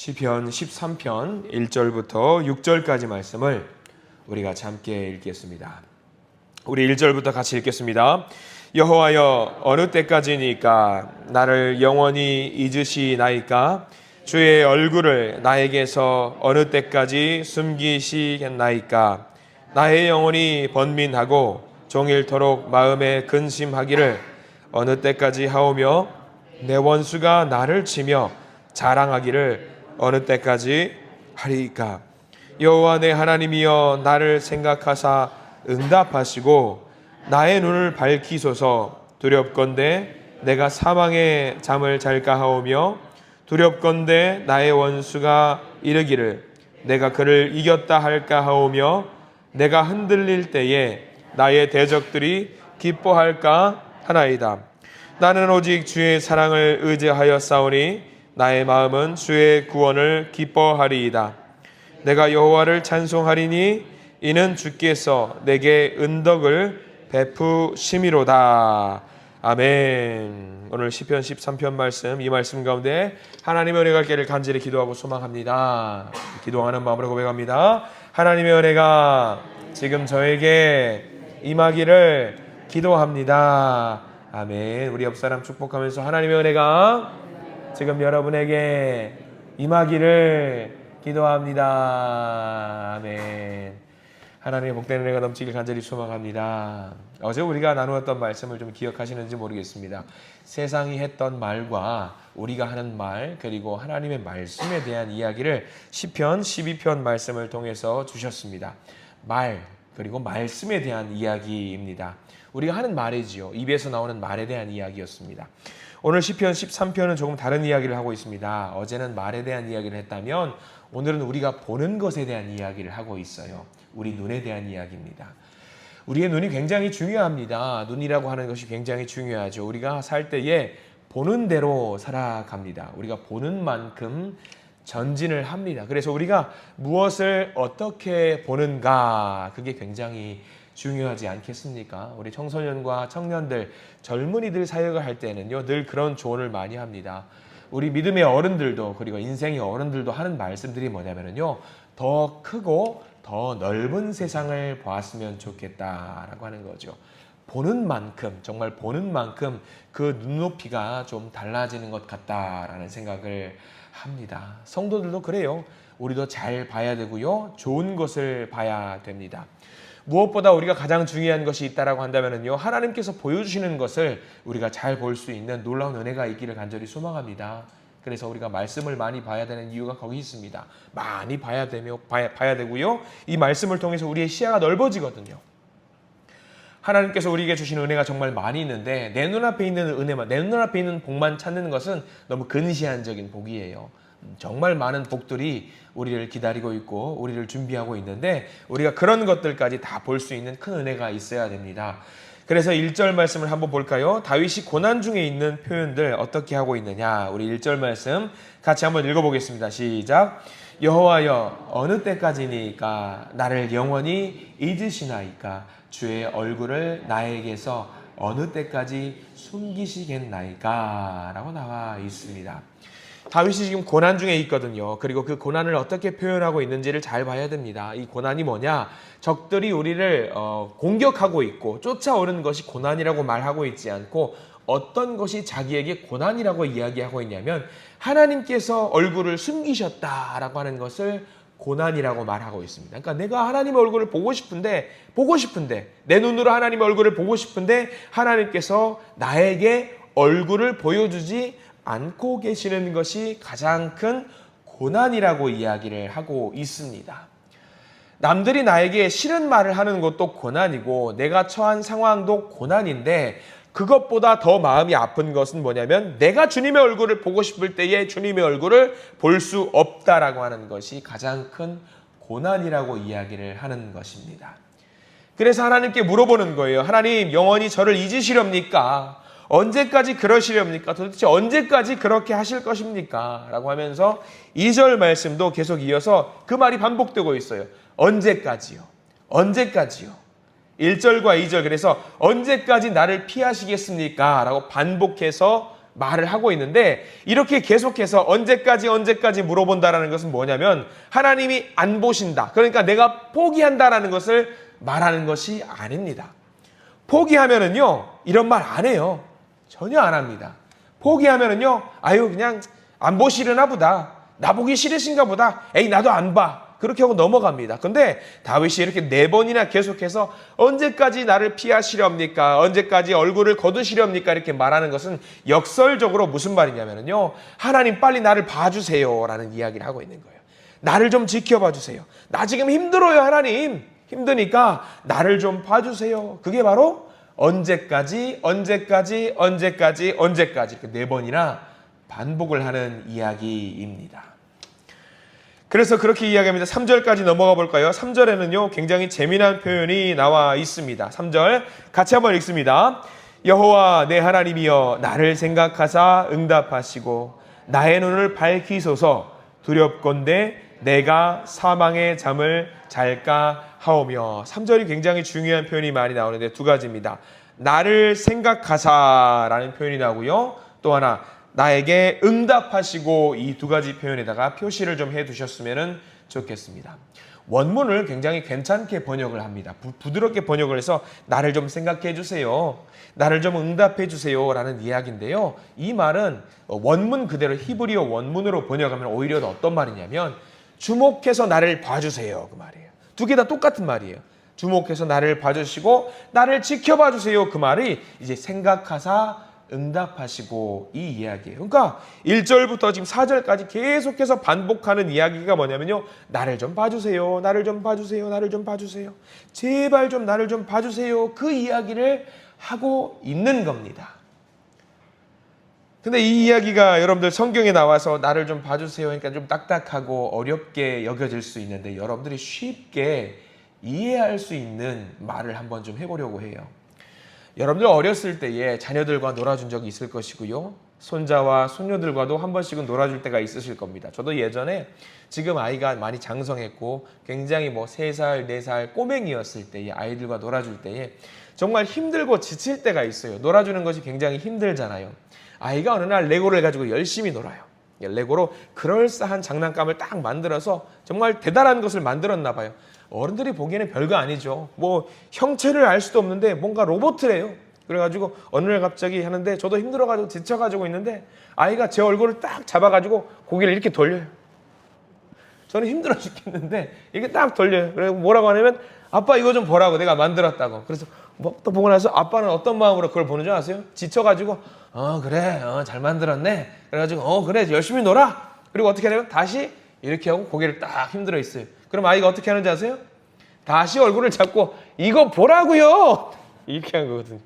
시편 13편 1절부터 6절까지 말씀을 우리가 함께 읽겠습니다. 우리 1절부터 같이 읽겠습니다. 여호와여, 어느 때까지니까 나를 영원히 잊으시나이까? 주의 얼굴을 나에게서 어느 때까지 숨기시겠나이까? 나의 영혼이 번민하고 종일토록 마음에 근심하기를 어느 때까지 하오며, 내 원수가 나를 치며 자랑하기를 어느 때까지 하리이까? 여호와 내 하나님이여, 나를 생각하사 응답하시고 나의 눈을 밝히소서. 두렵건대 내가 사망의 잠을 잘까 하오며, 두렵건대 나의 원수가 이르기를 내가 그를 이겼다 할까 하오며, 내가 흔들릴 때에 나의 대적들이 기뻐할까 하나이다. 나는 오직 주의 사랑을 의지하여 싸우니 나의 마음은 주의 구원을 기뻐하리이다. 내가 여호와를 찬송하리니 이는 주께서 내게 은덕을 베푸심이로다. 아멘. 오늘 시편 13편 말씀, 이 말씀 가운데 하나님의 은혜가 있기를 간절히 기도하고 소망합니다. 기도하는 마음으로 고백합니다. 하나님의 은혜가 지금 저에게 임하기를 기도합니다. 아멘. 우리 옆사람 축복하면서 하나님의 은혜가 지금 여러분에게 임하기를 기도합니다. 아멘. 하나님의 복된 은혜가 넘치길 간절히 소망합니다. 어제 우리가 나누었던 말씀을 좀 기억하시는지 모르겠습니다. 세상이 했던 말과 우리가 하는 말, 그리고 하나님의 말씀에 대한 이야기를 시편 12편 말씀을 통해서 주셨습니다. 말, 그리고 말씀에 대한 이야기입니다. 우리가 하는 말이지요. 입에서 나오는 말에 대한 이야기였습니다. 오늘 시편 13편은 조금 다른 이야기를 하고 있습니다. 어제는 말에 대한 이야기를 했다면 오늘은 우리가 보는 것에 대한 이야기를 하고 있어요. 우리 눈에 대한 이야기입니다. 우리의 눈이 굉장히 중요합니다. 눈이라고 하는 것이 굉장히 중요하죠. 우리가 살 때에 보는 대로 살아갑니다. 우리가 보는 만큼 전진을 합니다. 그래서 우리가 무엇을 어떻게 보는가, 그게 굉장히 중요하지 않겠습니까? 우리 청소년과 청년들, 젊은이들 사역을 할 때는요, 늘 그런 조언을 많이 합니다. 우리 믿음의 어른들도, 그리고 인생의 어른들도 하는 말씀들이 뭐냐면요, 더 크고 더 넓은 세상을 보았으면 좋겠다라고 하는 거죠. 보는 만큼, 정말 보는 만큼 그 눈높이가 좀 달라지는 것 같다라는 생각을 합니다. 성도들도 그래요. 우리도 잘 봐야 되고요, 좋은 것을 봐야 됩니다. 무엇보다 우리가 가장 중요한 것이 있다라고 한다면요, 하나님께서 보여주시는 것을 우리가 잘 볼 수 있는 놀라운 은혜가 있기를 간절히 소망합니다. 그래서 우리가 말씀을 많이 봐야 되는 이유가 거기 있습니다. 많이 봐야 되고요, 이 말씀을 통해서 우리의 시야가 넓어지거든요. 하나님께서 우리에게 주신 은혜가 정말 많이 있는데 내 눈앞에 있는 은혜만, 내 눈앞에 있는 복만 찾는 것은 너무 근시안적인 복이에요. 정말 많은 복들이 우리를 기다리고 있고 우리를 준비하고 있는데 우리가 그런 것들까지 다 볼 수 있는 큰 은혜가 있어야 됩니다. 그래서 1절 말씀을 한번 볼까요? 다윗이 고난 중에 있는 표현들 어떻게 하고 있느냐, 우리 1절 말씀 같이 한번 읽어보겠습니다. 시작. 여호와여, 어느 때까지니까 나를 영원히 잊으시나이까? 주의 얼굴을 나에게서 어느 때까지 숨기시겠나이까? 라고 나와 있습니다. 다윗이 지금 고난 중에 있거든요. 그리고 그 고난을 어떻게 표현하고 있는지를 잘 봐야 됩니다. 이 고난이 뭐냐? 적들이 우리를 공격하고 있고 쫓아오는 것이 고난이라고 말하고 있지 않고, 어떤 것이 자기에게 고난이라고 이야기하고 있냐면 하나님께서 얼굴을 숨기셨다라고 하는 것을 고난이라고 말하고 있습니다. 그러니까 내가 하나님의 얼굴을 보고 싶은데 내 눈으로 하나님의 얼굴을 보고 싶은데 하나님께서 나에게 얼굴을 보여주지 않고 계시는 것이 가장 큰 고난이라고 이야기를 하고 있습니다. 남들이 나에게 싫은 말을 하는 것도 고난이고 내가 처한 상황도 고난인데, 그것보다 더 마음이 아픈 것은 뭐냐면 내가 주님의 얼굴을 보고 싶을 때에 주님의 얼굴을 볼 수 없다라고 하는 것이 가장 큰 고난이라고 이야기를 하는 것입니다. 그래서 하나님께 물어보는 거예요. 하나님, 영원히 저를 잊으시렵니까? 언제까지 그러시렵니까? 도대체 언제까지 그렇게 하실 것입니까? 라고 하면서 2절 말씀도 계속 이어서 그 말이 반복되고 있어요. 언제까지요? 언제까지요? 1절과 2절, 그래서 언제까지 나를 피하시겠습니까? 라고 반복해서 말을 하고 있는데 이렇게 계속해서 언제까지 물어본다라는 것은 뭐냐면 하나님이 안 보신다. 그러니까 내가 포기한다라는 것을 말하는 것이 아닙니다. 포기하면은요, 이런 말 안 해요. 전혀 안 합니다. 포기하면은요, 아유, 그냥 안 보시려나 보다. 나 보기 싫으신가 보다. 에이, 나도 안 봐. 그렇게 하고 넘어갑니다. 근데 다윗이 이렇게 4번이나 계속해서 언제까지 나를 피하시렵니까? 언제까지 얼굴을 거두시렵니까? 이렇게 말하는 것은 역설적으로 무슨 말이냐면요, 하나님 빨리 나를 봐주세요 라는 이야기를 하고 있는 거예요. 나를 좀 지켜봐 주세요. 나 지금 힘들어요, 하나님. 힘드니까 나를 좀 봐주세요. 그게 바로 언제까지 이렇게 4번이나 반복을 하는 이야기입니다. 그래서 그렇게 이야기합니다. 3절까지 넘어가 볼까요? 3절에는요, 굉장히 재미난 표현이 나와 있습니다. 3절 같이 한번 읽습니다. 여호와 내 하나님이여 나를 생각하사 응답하시고 나의 눈을 밝히소서. 두렵건대 내가 사망의 잠을 잘까 하오며. 3절이 굉장히 중요한 표현이 많이 나오는데 2가지입니다. 나를 생각하사라는 표현이 나오고요. 또 하나 나에게 응답하시고, 이 2가지 표현에다가 표시를 좀 해두셨으면 좋겠습니다. 원문을 굉장히 괜찮게 번역을 합니다. 부드럽게 번역을 해서 나를 좀 생각해 주세요. 나를 좀 응답해 주세요 라는 이야기인데요. 이 말은 원문 그대로 히브리어 원문으로 번역하면 오히려 어떤 말이냐면 주목해서 나를 봐주세요 그 말이에요. 2개 다 똑같은 말이에요. 주목해서 나를 봐주시고 나를 지켜봐 주세요 그 말이 이제 생각하사 응답하시고 이 이야기예요. 그러니까 1절부터 지금 4절까지 계속해서 반복하는 이야기가 뭐냐면요, 나를 좀 봐주세요, 나를 좀 봐주세요, 나를 좀 봐주세요, 제발 좀 나를 좀 봐주세요, 그 이야기를 하고 있는 겁니다. 근데 이 이야기가 여러분들 성경에 나와서 나를 좀 봐주세요 그러니까 좀 딱딱하고 어렵게 여겨질 수 있는데 여러분들이 쉽게 이해할 수 있는 말을 한번 좀 해보려고 해요. 여러분들 어렸을 때에 자녀들과 놀아준 적이 있을 것이고요. 손자와 손녀들과도 한 번씩은 놀아줄 때가 있으실 겁니다. 저도 예전에 지금 아이가 많이 장성했고 굉장히 3살, 4살 꼬맹이였을 때에 아이들과 놀아줄 때에 정말 힘들고 지칠 때가 있어요. 놀아주는 것이 굉장히 힘들잖아요. 아이가 어느 날 레고를 가지고 열심히 놀아요. 레고로 그럴싸한 장난감을 딱 만들어서 정말 대단한 것을 만들었나 봐요. 어른들이 보기에는 별거 아니죠. 형체를 알 수도 없는데 뭔가 로봇이래요. 그래가지고 어느 날 갑자기 하는데 저도 힘들어가지고 지쳐가지고 있는데 아이가 제 얼굴을 딱 잡아가지고 고개를 이렇게 돌려요. 저는 힘들어 죽겠는데 이렇게 딱 돌려요. 그리고 뭐라고 하냐면 아빠 이거 좀 보라고 내가 만들었다고. 그래서 또 보고 나서 아빠는 어떤 마음으로 그걸 보는 줄 아세요? 지쳐가지고 그래 잘 만들었네. 그래가지고 그래 열심히 놀아. 그리고 어떻게 하냐면 다시 이렇게 하고 고개를 딱 힘들어 있어요. 그럼 아이가 어떻게 하는지 아세요? 다시 얼굴을 잡고 이거 보라고요. 이렇게 한 거거든요.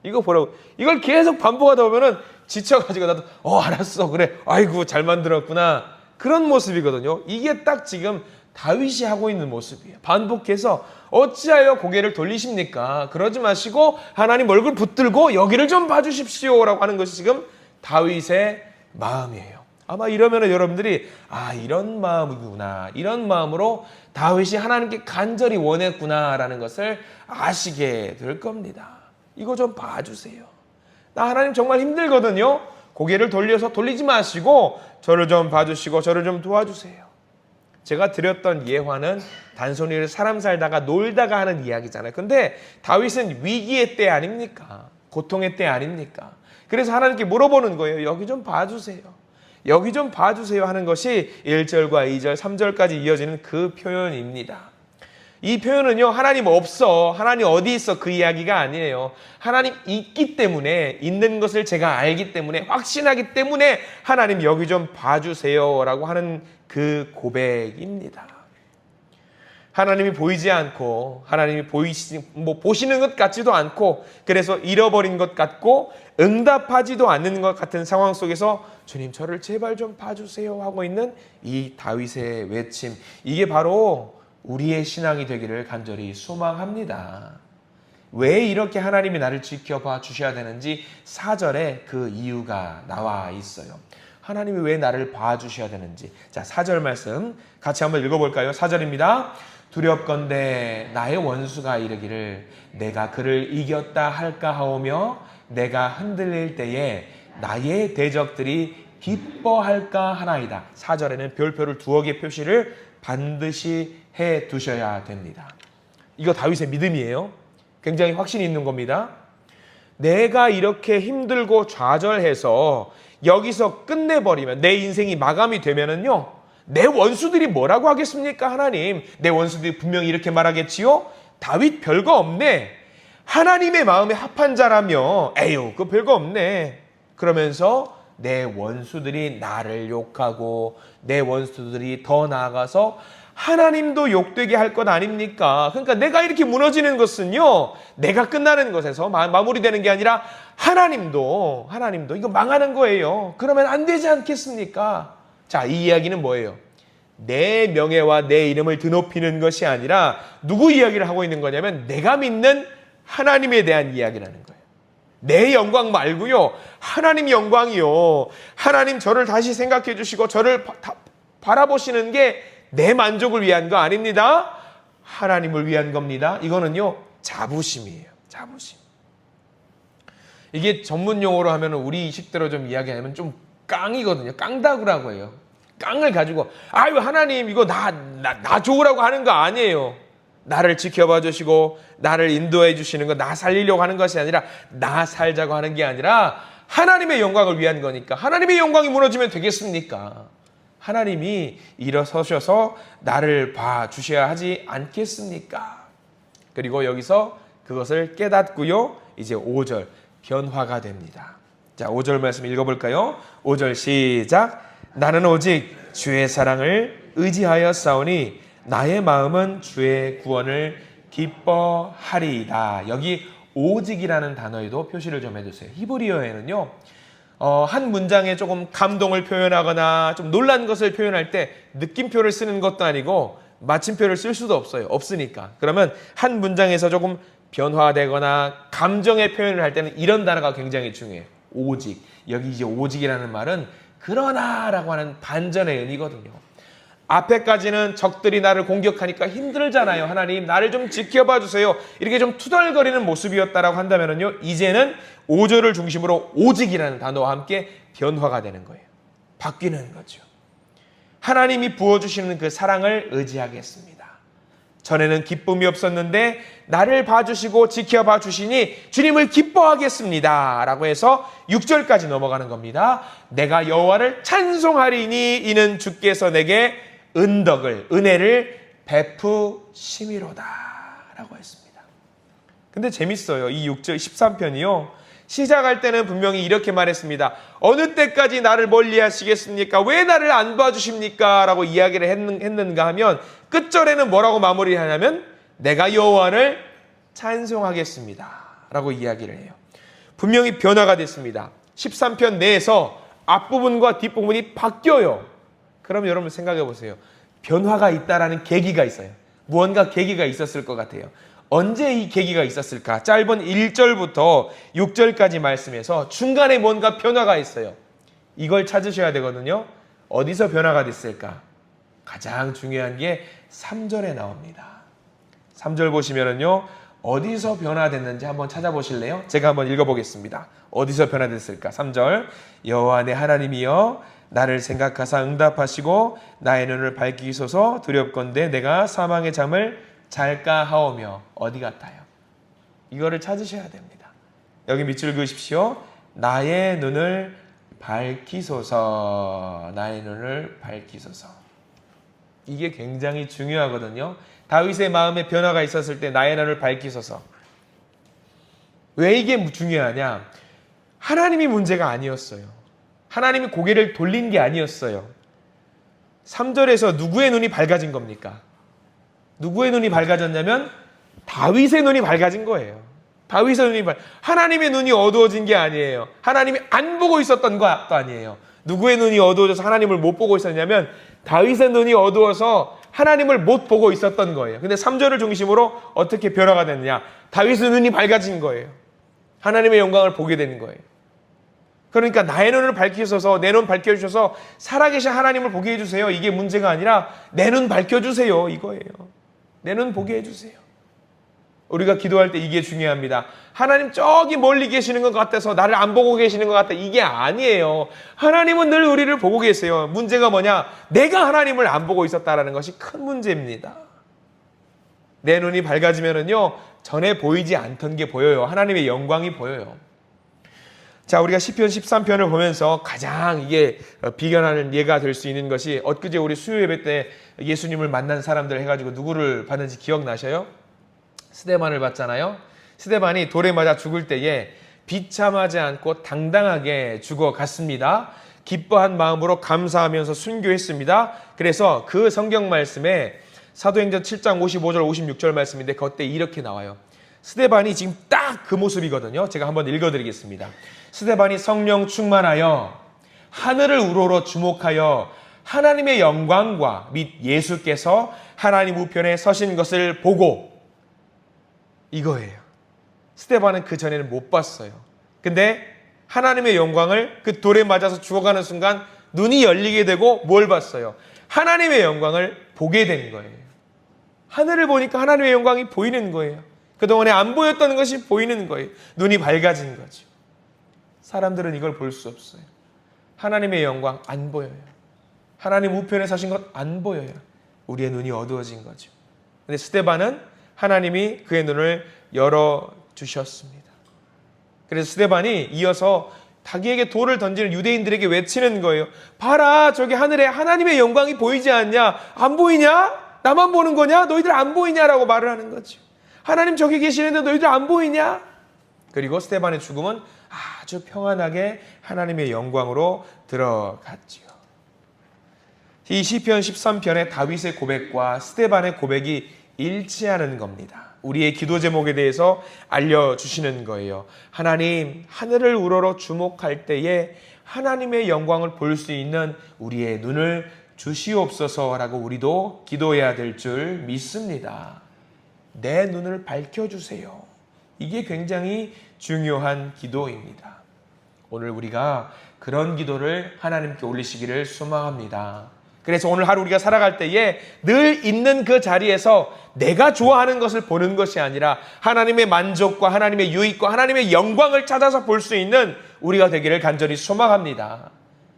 이거 보라고. 이걸 계속 반복하다 보면은 지쳐가지고 나도 알았어 그래 아이고 잘 만들었구나 그런 모습이거든요. 이게 딱 지금 다윗이 하고 있는 모습이에요. 반복해서 어찌하여 고개를 돌리십니까? 그러지 마시고 하나님 얼굴 붙들고 여기를 좀 봐주십시오라고 하는 것이 지금 다윗의 마음이에요. 아마 이러면 여러분들이 이런 마음이구나, 이런 마음으로 다윗이 하나님께 간절히 원했구나라는 것을 아시게 될 겁니다. 이거 좀 봐주세요. 나 하나님 정말 힘들거든요. 고개를 돌리지 마시고 저를 좀 봐주시고 저를 좀 도와주세요. 제가 드렸던 예화는 단순히 사람 살다가 놀다가 하는 이야기잖아요. 근데 다윗은 위기의 때 아닙니까? 고통의 때 아닙니까? 그래서 하나님께 물어보는 거예요. 여기 좀 봐주세요. 여기 좀 봐주세요 하는 것이 1절과 2절, 3절까지 이어지는 그 표현입니다. 이 표현은요, 하나님 없어, 하나님 어디 있어 그 이야기가 아니에요. 하나님 있기 때문에, 있는 것을 제가 알기 때문에, 확신하기 때문에 하나님 여기 좀 봐주세요 라고 하는 그 고백입니다. 하나님이 보이지 않고 하나님이 보시는 것 같지도 않고 그래서 잃어버린 것 같고 응답하지도 않는 것 같은 상황 속에서 주님 저를 제발 좀 봐주세요 하고 있는 이 다윗의 외침, 이게 바로 우리의 신앙이 되기를 간절히 소망합니다. 왜 이렇게 하나님이 나를 지켜봐 주셔야 되는지 4절에 그 이유가 나와 있어요. 하나님이 왜 나를 봐주셔야 되는지. 자, 4절 말씀 같이 한번 읽어볼까요? 4절입니다. 두렵건대 나의 원수가 이르기를 내가 그를 이겼다 할까 하오며 내가 흔들릴 때에 나의 대적들이 기뻐할까 하나이다. 4절에는 별표를 두어 개 표시를 반드시 해 두셔야 됩니다. 이거 다윗의 믿음이에요. 굉장히 확신이 있는 겁니다. 내가 이렇게 힘들고 좌절해서 여기서 끝내버리면, 내 인생이 마감이 되면은요, 내 원수들이 뭐라고 하겠습니까? 하나님, 내 원수들이 분명히 이렇게 말하겠지요? 다윗 별거 없네. 하나님의 마음에 합한 자라며 에휴 그 별거 없네. 그러면서 내 원수들이 나를 욕하고 내 원수들이 더 나아가서 하나님도 욕되게 할 것 아닙니까? 그러니까 내가 이렇게 무너지는 것은요, 내가 끝나는 것에서 마무리되는 게 아니라 하나님도 이거 망하는 거예요. 그러면 안 되지 않겠습니까? 자, 이 이야기는 뭐예요? 내 명예와 내 이름을 드높이는 것이 아니라 누구 이야기를 하고 있는 거냐면 내가 믿는 하나님에 대한 이야기라는 거예요. 내 영광 말고요, 하나님 영광이요. 하나님 저를 다시 생각해 주시고 저를 바라보시는 게 내 만족을 위한 거 아닙니다. 하나님을 위한 겁니다. 이거는요, 자부심이에요. 자부심. 이게 전문 용어로 하면 우리 20대로 좀 이야기하면 좀 깡이거든요. 깡다구라고 해요. 깡을 가지고 아유 하나님 이거 나 좋으라고 하는 거 아니에요. 나를 지켜봐 주시고 나를 인도해 주시는 거, 나 살리려고 하는 것이 아니라 나 살자고 하는 게 아니라 하나님의 영광을 위한 거니까. 하나님의 영광이 무너지면 되겠습니까? 하나님이 일어서셔서 나를 봐주셔야 하지 않겠습니까? 그리고 여기서 그것을 깨닫고요, 이제 5절 변화가 됩니다. 자, 5절 말씀 읽어볼까요? 5절 시작. 나는 오직 주의 사랑을 의지하여 싸우니 나의 마음은 주의 구원을 기뻐하리이다. 여기 오직이라는 단어에도 표시를 좀 해주세요. 히브리어에는요, 한 문장에 조금 감동을 표현하거나 좀 놀란 것을 표현할 때 느낌표를 쓰는 것도 아니고 마침표를 쓸 수도 없으니까. 그러면 한 문장에서 조금 변화되거나 감정의 표현을 할 때는 이런 단어가 굉장히 중요해요. 오직. 여기 이제 오직이라는 말은 그러나라고 하는 반전의 의미거든요. 앞에까지는 적들이 나를 공격하니까 힘들잖아요. 하나님 나를 좀 지켜봐 주세요. 이렇게 좀 투덜거리는 모습이었다라고 한다면요, 이제는 5절을 중심으로 오직이라는 단어와 함께 변화가 되는 거예요. 바뀌는 거죠. 하나님이 부어주시는 그 사랑을 의지하겠습니다. 전에는 기쁨이 없었는데 나를 봐주시고 지켜봐 주시니 주님을 기뻐하겠습니다 라고 해서 6절까지 넘어가는 겁니다. 내가 여호와를 찬송하리니 이는 주께서 내게 은혜를 베푸심이로다 라고 했습니다. 근데 재밌어요. 이 6절 13편이요, 시작할 때는 분명히 이렇게 말했습니다. 어느 때까지 나를 멀리 하시겠습니까? 왜 나를 안 봐주십니까? 라고 이야기를 했는가 하면 끝절에는 뭐라고 마무리하냐면 내가 여호와를 찬송하겠습니다 라고 이야기를 해요. 분명히 변화가 됐습니다. 13편 내에서 앞부분과 뒷부분이 바뀌어요. 그럼 여러분 생각해 보세요. 변화가 있다라는 계기가 있어요. 무언가 계기가 있었을 것 같아요. 언제 이 계기가 있었을까? 짧은 1절부터 6절까지 말씀에서 중간에 뭔가 변화가 있어요. 이걸 찾으셔야 되거든요. 어디서 변화가 됐을까? 가장 중요한 게 3절에 나옵니다. 3절 보시면은요, 어디서 변화됐는지 한번 찾아보실래요? 제가 한번 읽어보겠습니다. 어디서 변화됐을까? 3절. 여호와 내 하나님이여 나를 생각하사 응답하시고 나의 눈을 밝히소서. 두렵건대 내가 사망의 잠을 잘까 하오며. 어디 같아요? 이거를 찾으셔야 됩니다. 여기 밑줄 그으십시오. 나의 눈을 밝히소서. 나의 눈을 밝히소서. 이게 굉장히 중요하거든요. 다윗의 마음에 변화가 있었을 때 나의 눈을 밝히소서. 왜 이게 중요하냐? 하나님이 문제가 아니었어요. 하나님이 고개를 돌린 게 아니었어요. 3절에서 누구의 눈이 밝아진 겁니까? 누구의 눈이 밝아졌냐면 다윗의 눈이 밝아진 거예요. 다윗의 눈이 하나님의 눈이 어두워진 게 아니에요. 하나님이 안 보고 있었던 것도 아니에요. 누구의 눈이 어두워져서 하나님을 못 보고 있었냐면 다윗의 눈이 어두워서 하나님을 못 보고 있었던 거예요. 근데 3절을 중심으로 어떻게 변화가 됐느냐? 다윗의 눈이 밝아진 거예요. 하나님의 영광을 보게 되는 거예요. 그러니까 나의 눈을 밝히셔서, 내 눈 밝혀주셔서 살아계신 하나님을 보게 해주세요. 이게 문제가 아니라 내 눈 밝혀주세요 이거예요. 내 눈 보게 해주세요. 우리가 기도할 때 이게 중요합니다. 하나님 저기 멀리 계시는 것 같아서 나를 안 보고 계시는 것 같다. 이게 아니에요. 하나님은 늘 우리를 보고 계세요. 문제가 뭐냐? 내가 하나님을 안 보고 있었다라는 것이 큰 문제입니다. 내 눈이 밝아지면은요, 전에 보이지 않던 게 보여요. 하나님의 영광이 보여요. 자, 우리가 시편 13편을 보면서 가장 이게 비견하는 예가 될 수 있는 것이, 엊그제 우리 수요 예배 때 예수님을 만난 사람들 해가지고 누구를 봤는지 기억나셔요? 스데반을 봤잖아요. 스데반이 돌에 맞아 죽을 때에 비참하지 않고 당당하게 죽어갔습니다. 기뻐한 마음으로 감사하면서 순교했습니다. 그래서 그 성경 말씀에 사도행전 7장 55절 56절 말씀인데 그때 이렇게 나와요. 스데반이 지금 딱 그 모습이거든요. 제가 한번 읽어드리겠습니다. 스데반이 성령 충만하여 하늘을 우러러 주목하여 하나님의 영광과 및 예수께서 하나님 우편에 서신 것을 보고, 이거예요. 스데반은 그 전에는 못 봤어요. 근데 하나님의 영광을 그 돌에 맞아서 죽어가는 순간 눈이 열리게 되고 뭘 봤어요? 하나님의 영광을 보게 된 거예요. 하늘을 보니까 하나님의 영광이 보이는 거예요. 그동안에 안 보였던 것이 보이는 거예요. 눈이 밝아진 거죠. 사람들은 이걸 볼 수 없어요. 하나님의 영광 안 보여요. 하나님 우편에 서신 것 안 보여요. 우리의 눈이 어두워진 거죠. 근데 스데반은 하나님이 그의 눈을 열어주셨습니다. 그래서 스데반이 이어서 자기에게 돌을 던지는 유대인들에게 외치는 거예요. 봐라, 저기 하늘에 하나님의 영광이 보이지 않냐? 안 보이냐? 나만 보는 거냐? 너희들 안 보이냐라고 말을 하는 거죠. 하나님 저기 계시는데 너희들 안 보이냐? 그리고 스데반의 죽음은 아주 평안하게 하나님의 영광으로 들어갔지요. 이 시편 13편의 다윗의 고백과 스데반의 고백이 일치하는 겁니다. 우리의 기도 제목에 대해서 알려주시는 거예요. 하나님, 하늘을 우러러 주목할 때에 하나님의 영광을 볼 수 있는 우리의 눈을 주시옵소서라고 우리도 기도해야 될 줄 믿습니다. 내 눈을 밝혀주세요. 이게 굉장히 중요한 기도입니다. 오늘 우리가 그런 기도를 하나님께 올리시기를 소망합니다. 그래서 오늘 하루 우리가 살아갈 때에 늘 있는 그 자리에서 내가 좋아하는 것을 보는 것이 아니라 하나님의 만족과 하나님의 유익과 하나님의 영광을 찾아서 볼 수 있는 우리가 되기를 간절히 소망합니다.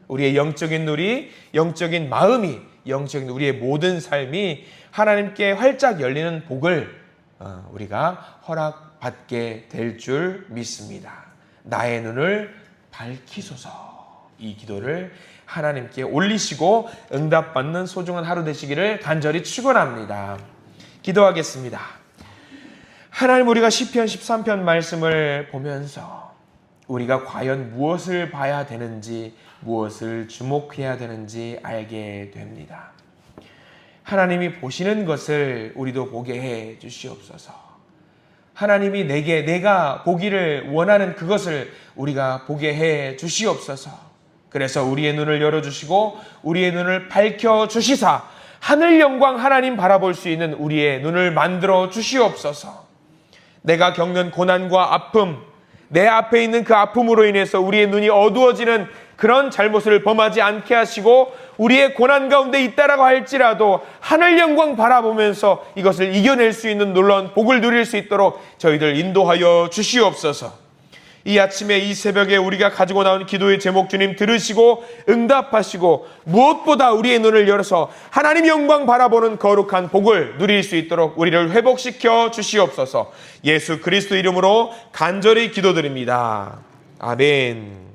우리의 영적인 눈이, 영적인 마음이, 영적인 우리의 모든 삶이 하나님께 활짝 열리는 복을 우리가 허락받게 될 줄 믿습니다. 나의 눈을 밝히소서. 이 기도를 하나님께 올리시고 응답받는 소중한 하루 되시기를 간절히 축원합니다. 기도하겠습니다. 하나님, 우리가 시편 13편 말씀을 보면서 우리가 과연 무엇을 봐야 되는지, 무엇을 주목해야 되는지 알게 됩니다. 하나님이 보시는 것을 우리도 보게 해 주시옵소서. 하나님이 내가 보기를 원하는 그것을 우리가 보게 해 주시옵소서. 그래서 우리의 눈을 열어주시고 우리의 눈을 밝혀주시사 하늘 영광 하나님 바라볼 수 있는 우리의 눈을 만들어 주시옵소서. 내가 겪는 고난과 아픔, 내 앞에 있는 그 아픔으로 인해서 우리의 눈이 어두워지는 그런 잘못을 범하지 않게 하시고 우리의 고난 가운데 있다라고 할지라도 하늘 영광 바라보면서 이것을 이겨낼 수 있는 놀라운 복을 누릴 수 있도록 저희들 인도하여 주시옵소서. 이 아침에 이 새벽에 우리가 가지고 나온 기도의 제목 주님 들으시고 응답하시고 무엇보다 우리의 눈을 열어서 하나님 영광 바라보는 거룩한 복을 누릴 수 있도록 우리를 회복시켜 주시옵소서. 예수 그리스도 이름으로 간절히 기도드립니다. 아멘.